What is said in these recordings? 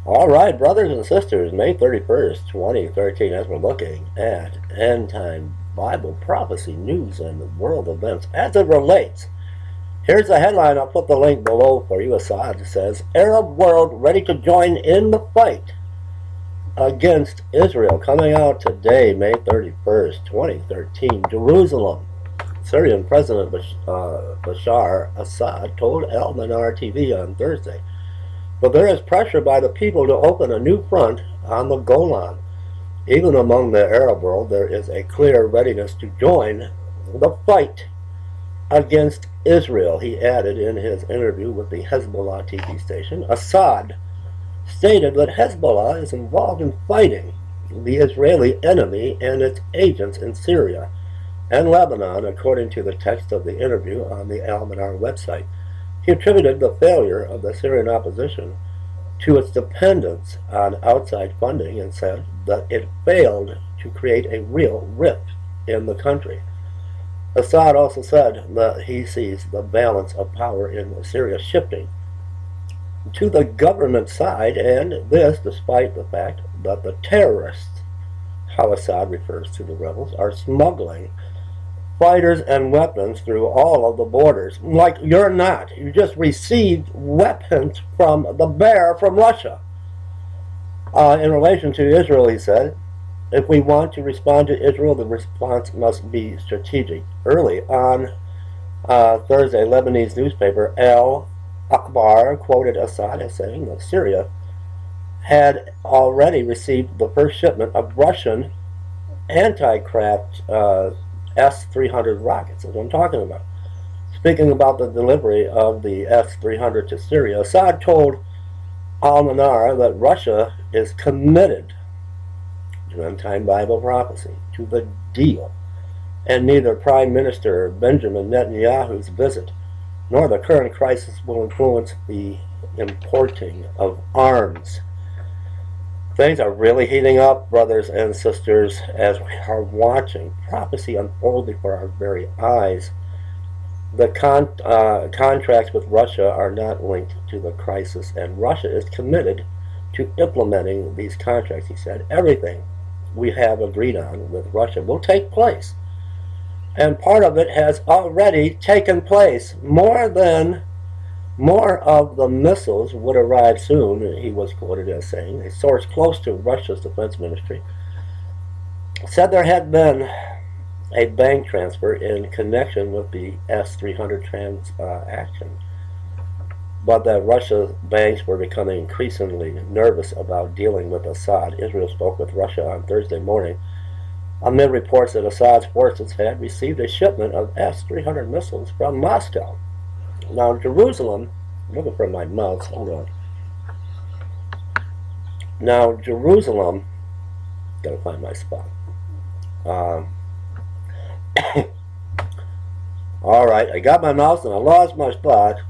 All right, brothers and sisters, May 31st, 2013, as we're looking at end-time Bible prophecy news and world events as it relates. Here's the headline. I'll put the link below for you. Assad says, Arab world ready to join in the fight against Israel. Coming out today, May 31st, 2013, Jerusalem. Syrian President Bashar Assad told Al-Manar TV on Thursday, but there is pressure by the people to open a new front on the Golan. Even among the Arab world, there is a clear readiness to join the fight against Israel, he added in his interview with the Hezbollah TV station. Assad stated that Hezbollah is involved in fighting the Israeli enemy and its agents in Syria and Lebanon, according to the text of the interview on the Al-Manar website. He attributed the failure of the Syrian opposition to its dependence on outside funding and said that it failed to create a real rift in the country. Assad also said that he sees the balance of power in Syria shifting to the government side, and this despite the fact that the terrorists, how Assad refers to the rebels, are smuggling fighters and weapons through all of the borders. Like you're not. You just received weapons from the bear from Russia. In relation to Israel, he said, if we want to respond to Israel, the response must be strategic. Early on Thursday, Lebanese newspaper Al-Akhbar quoted Assad as saying that Syria had already received the first shipment of Russian anti-craft S-300 rockets. That's what I'm talking about. Speaking about the delivery of the S-300 to Syria, Assad told Al-Manar that Russia is committed to end-time Bible prophecy, to the deal, and neither Prime Minister Benjamin Netanyahu's visit nor the current crisis will influence the importing of arms. Things are really heating up, brothers and sisters, as we are watching prophecy unfold before our very eyes. The contracts with Russia are not linked to the crisis, and Russia is committed to implementing these contracts, he said. Everything we have agreed on with Russia will take place, and part of it has already taken place. More of the missiles would arrive soon, he was quoted as saying. A source close to Russia's defense ministry said there had been a bank transfer in connection with the S-300 transaction, but that Russia's banks were becoming increasingly nervous about dealing with Assad. Israel spoke with Russia on Thursday morning amid reports that Assad's forces had received a shipment of S-300 missiles from Moscow. Now, Jerusalem, I'm looking for my mouse, hold on. Now, Jerusalem, gotta find my spot. All right, I got my mouse and I lost my spot.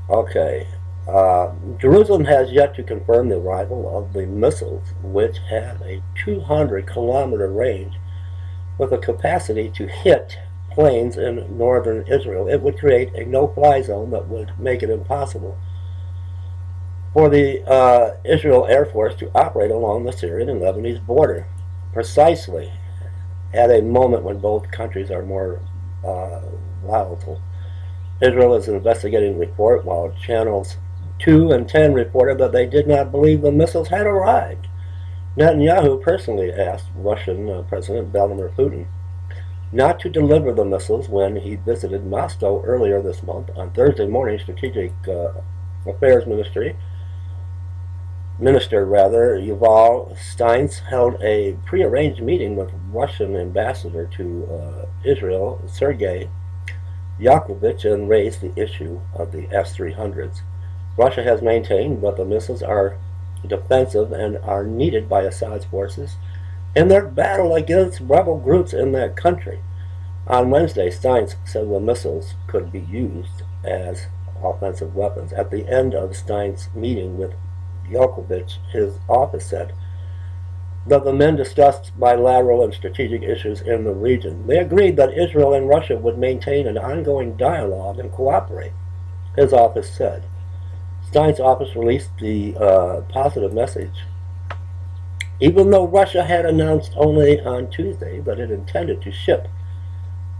Okay. Jerusalem has yet to confirm the arrival of the missiles, which have a 200-kilometer range with a capacity to hit planes in northern Israel. It would create a no-fly zone that would make it impossible for the Israel Air Force to operate along the Syrian and Lebanese border, precisely at a moment when both countries are more volatile. Israel is investigating the report, while channels 2 and 10 reported that they did not believe the missiles had arrived. Netanyahu personally asked Russian President Vladimir Putin not to deliver the missiles when he visited Moscow earlier this month. On Thursday morning, Strategic Affairs Minister Yuval Steins held a prearranged meeting with Russian ambassador to Israel, Sergei Yakovlevich, and raised the issue of the S-300s. Russia has maintained that the missiles are defensive and are needed by Assad's forces in their battle against rebel groups in that country. On Wednesday, Steins said the missiles could be used as offensive weapons. At the end of Steins' meeting with Yakovlevich, his office said The men discussed bilateral and strategic issues in the region. They agreed that Israel and Russia would maintain an ongoing dialogue and cooperate, his office said. Stein's office released the positive message, even though Russia had announced only on Tuesday that it intended to ship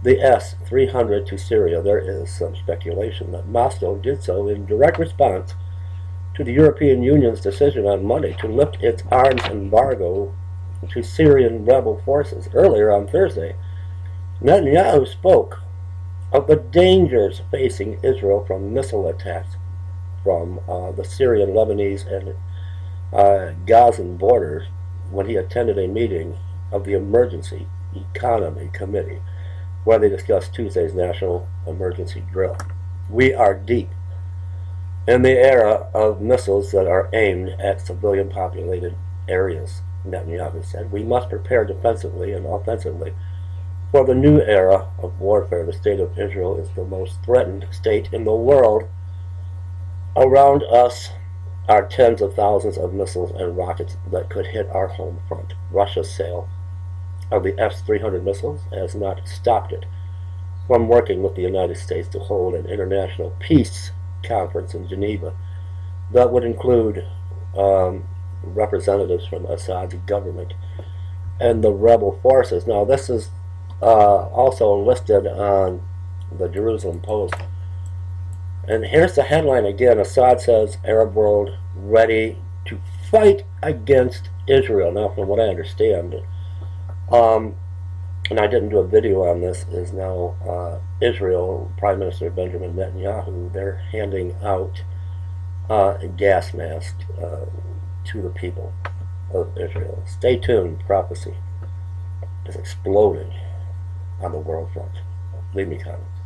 the S-300 to Syria. There is some speculation that Moscow did so in direct response to the European Union's decision on Monday to lift its arms embargo to Syrian rebel forces. Earlier on Thursday, Netanyahu spoke of the dangers facing Israel from missile attacks from the Syrian, Lebanese, and Gazan borders when he attended a meeting of the Emergency Economy Committee, where they discussed Tuesday's national emergency drill. We are deep in the era of missiles that are aimed at civilian populated areas, Netanyahu said. We must prepare defensively and offensively for the new era of warfare. The state of Israel is the most threatened state in the world. Around us are tens of thousands of missiles and rockets that could hit our home front. Russia's sale of the S-300 missiles has not stopped it from working with the United States to hold an international peace conference in Geneva that would include representatives from Assad's government and the rebel forces. Now, this is also listed on the Jerusalem Post. And here's the headline again. Assad says Arab world ready to fight against Israel. Now, from what I understand, and I didn't do a video on this, is now Israel, Prime Minister Benjamin Netanyahu, they're handing out a gas mask to the people of Israel. Stay tuned. Prophecy is exploding on the world front. Leave me comments.